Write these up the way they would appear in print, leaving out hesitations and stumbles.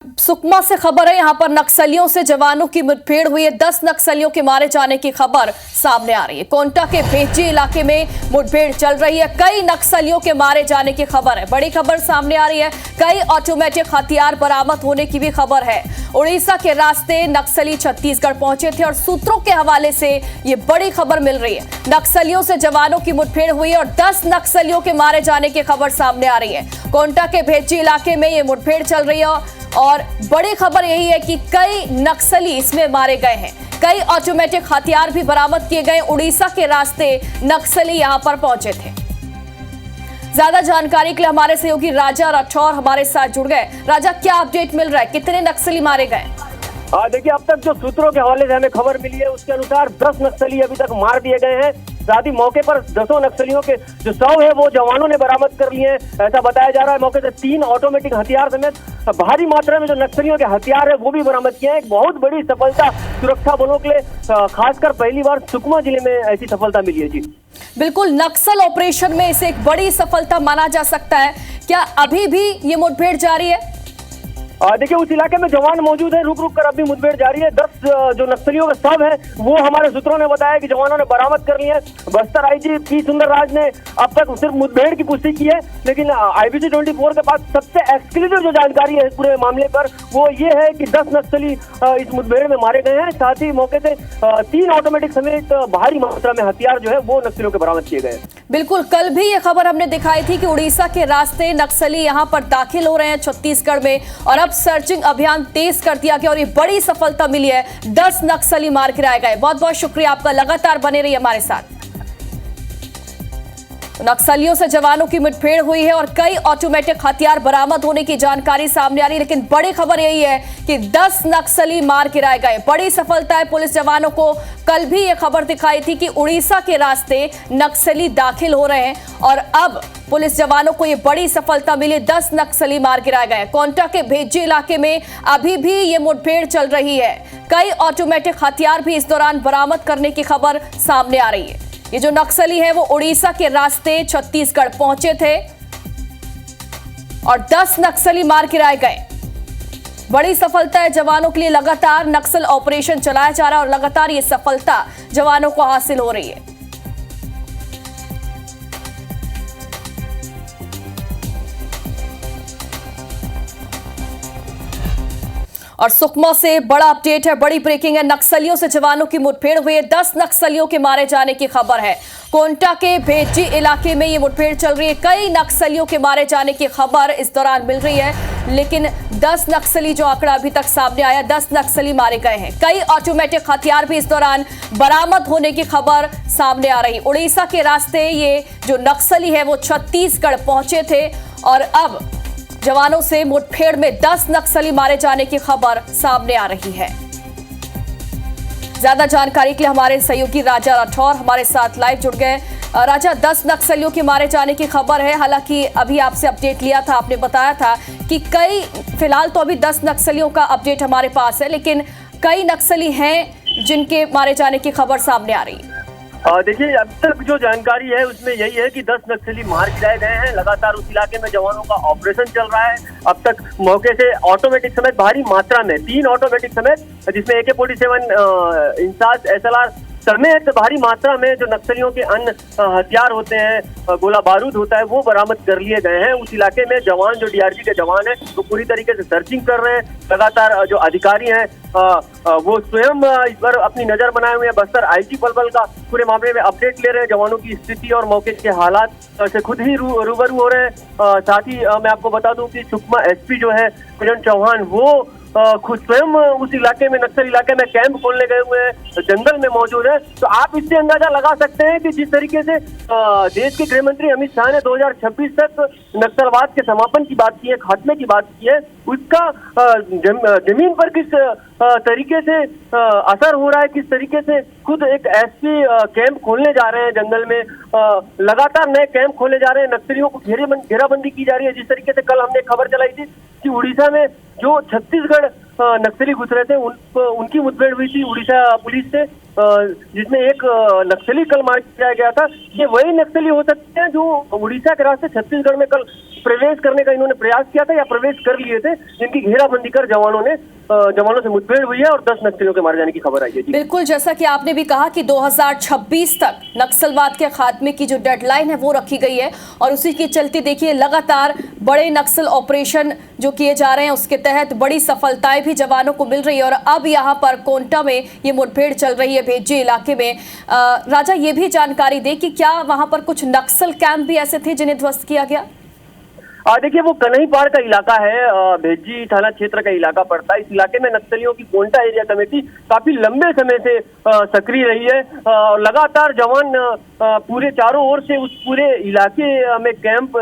सुकमा से खबर है, यहां पर नक्सलियों से जवानों की मुठभेड़ हुई है। 10 नक्सलियों के मारे जाने की खबर सामने आ रही है। कोंटा के भेजी इलाके में मुठभेड़ चल रही है। कई नक्सलियों के मारे जाने की खबर है। बड़ी खबर सामने आ रही है। कई ऑटोमेटिक हथियार बरामद होने की भी खबर है। उड़ीसा के रास्ते नक्सली छत्तीसगढ़ पहुंचे थे और सूत्रों के हवाले से ये बड़ी खबर मिल रही है। नक्सलियों से जवानों की मुठभेड़ हुई और 10 नक्सलियों के मारे जाने की खबर सामने आ रही है। कोंटा के भेजी इलाके में ये मुठभेड़ चल रही है और बड़ी खबर यही है कि कई नक्सली इसमें मारे गए हैं। कई ऑटोमेटिक हथियार भी बरामद किए गए। उड़ीसा के रास्ते नक्सली यहां पर पहुंचे थे। ज्यादा जानकारी के लिए हमारे सहयोगी राजा राठौर हमारे साथ जुड़ गए। राजा, क्या अपडेट मिल रहा है? कितने नक्सली मारे गए? देखिए, अब तक जो सूत्रों के हवाले से हमें खबर मिली है उसके अनुसार 10 नक्सली अभी तक मार दिए गए हैं। साथ ही मौके पर 10 नक्सलियों के जो शव है वो जवानों ने बरामद कर लिए हैं, ऐसा बताया जा रहा है। मौके से 3 ऑटोमेटिक हथियार समेत भारी मात्रा में जो नक्सलियों के हथियार है वो भी बरामद किए हैं। एक बहुत बड़ी सफलता सुरक्षा बलों के लिए, खासकर पहली बार सुकमा जिले में ऐसी सफलता मिली है। जी बिल्कुल, नक्सल ऑपरेशन में इसे एक बड़ी सफलता माना जा सकता है। क्या अभी भी ये मुठभेड़ जारी है? देखिए, उस इलाके में जवान मौजूद है। रुक रुक कर अभी मुठभेड़ जारी है। 10 जो नक्सलियों के शव है वो हमारे सूत्रों ने बताया कि जवानों ने बरामद कर लिए हैं। बस्तर आईजी पी सुंदर राज ने अब तक सिर्फ मुठभेड़ की पुष्टि की है, लेकिन IBC 24 के पास सबसे एक्सक्लूसिव जो जानकारी है पूरे मामले पर वो ये है कि 10 नक्सली इस मुठभेड़ में मारे गए हैं। साथ ही मौके से 3 ऑटोमेटिक समेत भारी मात्रा में हथियार जो है वो नक्सलियों के बरामद किए गए। बिल्कुल, कल भी ये खबर हमने दिखाई थी कि उड़ीसा के रास्ते नक्सली यहां पर दाखिल हो रहे हैं छत्तीसगढ़ में, और अब सर्चिंग अभियान तेज कर दिया गया और ये बड़ी सफलता मिली है। 10 नक्सली मार गिराए गए। बहुत बहुत शुक्रिया आपका, लगातार बने रहिए हमारे साथ। नक्सलियों से जवानों की मुठभेड़ हुई है और कई ऑटोमेटिक हथियार बरामद होने की जानकारी सामने आ रही है, लेकिन बड़ी खबर यही है कि 10 नक्सली मार गिराए गए। बड़ी सफलता है पुलिस जवानों को। कल भी यह खबर दिखाई थी कि उड़ीसा के रास्ते नक्सली दाखिल हो रहे हैं और अब पुलिस जवानों को यह बड़ी सफलता मिली। 10 नक्सली मार गिराए गए। कोंटा के भेजी इलाके में अभी भी ये मुठभेड़ चल रही है। कई ऑटोमेटिक हथियार भी इस दौरान बरामद करने की खबर सामने आ रही है। ये जो नक्सली है वो उड़ीसा के रास्ते छत्तीसगढ़ पहुंचे थे और 10 नक्सली मार गिराए गए। बड़ी सफलता है जवानों के लिए। लगातार नक्सल ऑपरेशन चलाया जा रहा है और लगातार ये सफलता जवानों को हासिल हो रही है। और सुकमा से बड़ा अपडेट है, बड़ी ब्रेकिंग है। नक्सलियों से जवानों की मुठभेड़ हुई है। 10 नक्सलियों के मारे जाने की खबर है। कोंटा के भेजी इलाके में ये मुठभेड़ चल रही है। कई नक्सलियों के मारे जाने की खबर इस दौरान मिल रही है, लेकिन 10 नक्सली जो आंकड़ा अभी तक सामने आया, 10 नक्सली मारे गए हैं। कई ऑटोमेटिक हथियार भी इस दौरान बरामद होने की खबर सामने आ रही। उड़ीसा के रास्ते ये जो नक्सली है वो छत्तीसगढ़ पहुंचे थे और अब जवानों से मुठभेड़ में 10 नक्सली मारे जाने की खबर सामने आ रही है। ज्यादा जानकारी के लिए हमारे सहयोगी राजा राठौर हमारे साथ लाइव जुड़ गए। राजा, 10 नक्सलियों के मारे जाने की खबर है। हालांकि अभी आपसे अपडेट लिया था, आपने बताया था कि फिलहाल तो अभी 10 नक्सलियों का अपडेट हमारे पास है, लेकिन कई नक्सली हैं जिनके मारे जाने की खबर सामने आ रही है। देखिए, अब तक जो जानकारी है उसमें यही है कि 10 नक्सली मार गिराए गए हैं। लगातार उस इलाके में जवानों का ऑपरेशन चल रहा है। अब तक मौके से ऑटोमेटिक समेत भारी मात्रा में 3 ऑटोमेटिक समेत, जिसमें AK-47 इंसास SLR समेत भारी मात्रा में जो नक्सलियों के अन्य हथियार होते हैं, गोला बारूद होता है, वो बरामद कर लिए गए हैं। उस इलाके में जवान जो DRG के जवान हैं वो पूरी तरीके से सर्चिंग कर रहे हैं। लगातार जो अधिकारी हैं वो स्वयं इस पर अपनी नजर बनाए हुए हैं। बस्तर IG पलवल का पूरे मामले में अपडेट ले रहे हैं। जवानों की स्थिति और मौके के हालात से खुद ही रूबरू हो रहे हैं। साथ ही मैं आपको बता दूं कि सुकमा SP जो है किरण चौहान, वो खुद स्वयं उस इलाके में, नक्सल इलाके में कैंप खोलने गए हुए हैं, जंगल में मौजूद है। तो आप इससे अंदाजा लगा सकते हैं कि जिस तरीके से देश के गृह मंत्री अमित शाह ने 2026 तक नक्सलवाद के समापन की बात की है, खात्मे की बात की है, उसका जमीन पर किस तरीके से असर हो रहा है, किस तरीके से खुद एक SP कैंप खोलने जा रहे हैं जंगल में। लगातार नए कैंप खोले जा रहे हैं। नक्सलियों को घेराबंदी की जा रही है। जिस तरीके से कल हमने खबर चलाई थी कि उड़ीसा में जो छत्तीसगढ़ नक्सली घुस रहे थे उनकी मुठभेड़ हुई थी उड़ीसा पुलिस से, जिसमें एक नक्सली कल मार दिया गया था। ये वही नक्सली हो सकते हैं जो उड़ीसा के रास्ते छत्तीसगढ़ में कल प्रवेश करने का इन्होंने प्रयास किया था या प्रवेश कर लिए थे, जिनकी घेराबंदी कर जवानों से मुठभेड़ हुई है और 10 नक्सलियों के मारे जाने की खबर आई है। बिल्कुल, जैसा कि आपने भी कहा कि 2026 तक नक्सलवाद के खात्मे की जो डेडलाइन है वो रखी गई है और उसी के चलते देखिए लगातार बड़े नक्सल ऑपरेशन जो किए जा रहे हैं, उसके तहत बड़ी सफलताएं भी जवानों को मिल रही है। और अब यहाँ पर कोंटा में ये मुठभेड़ चल रही है भेज्जी इलाके में। राजा, ये भी जानकारी दे कि क्या वहां पर कुछ नक्सल कैंप भी ऐसे थे जिन्हें ध्वस्त किया गया? देखिए, वो कन्हईपाड़ का इलाका है, भेज्जी थाना क्षेत्र का इलाका पड़ता है। इस इलाके में नक्सलियों की कोंटा एरिया कमेटी काफी लंबे समय से सक्रिय रही है। लगातार जवान पूरे चारों ओर से उस पूरे इलाके में कैंप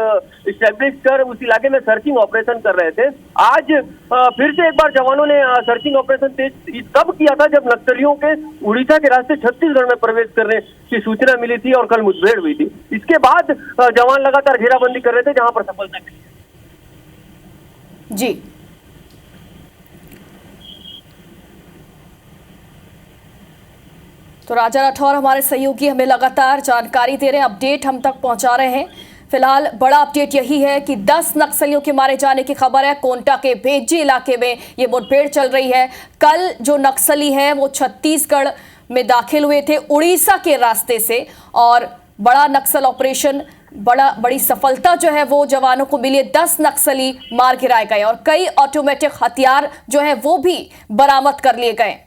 स्टैब्लिश कर उस इलाके में सर्चिंग ऑपरेशन कर रहे थे। आज फिर से एक बार जवानों ने सर्चिंग ऑपरेशन तेज तब किया था जब नक्सलियों के उड़ीसा के रास्ते छत्तीसगढ़ में प्रवेश करने की सूचना मिली थी और कल मुठभेड़ हुई थी। इसके बाद जवान लगातार घेराबंदी कर रहे थे, जहां पर सफलता मिली जी। तो राजा राठौर हमारे सहयोगी हमें लगातार जानकारी दे रहे हैं, अपडेट हम तक पहुंचा रहे हैं। फिलहाल बड़ा अपडेट यही है कि 10 नक्सलियों के मारे जाने की खबर है। कोंटा के भेज्जी इलाके में ये मुठभेड़ चल रही है। कल जो नक्सली है वो छत्तीसगढ़ में दाखिल हुए थे उड़ीसा के रास्ते से और बड़ा नक्सल ऑपरेशन, बड़ी सफलता जो है वो जवानों को मिली। 10 नक्सली मार गिराए गए और कई ऑटोमेटिक हथियार जो है वो भी बरामद कर लिए गए।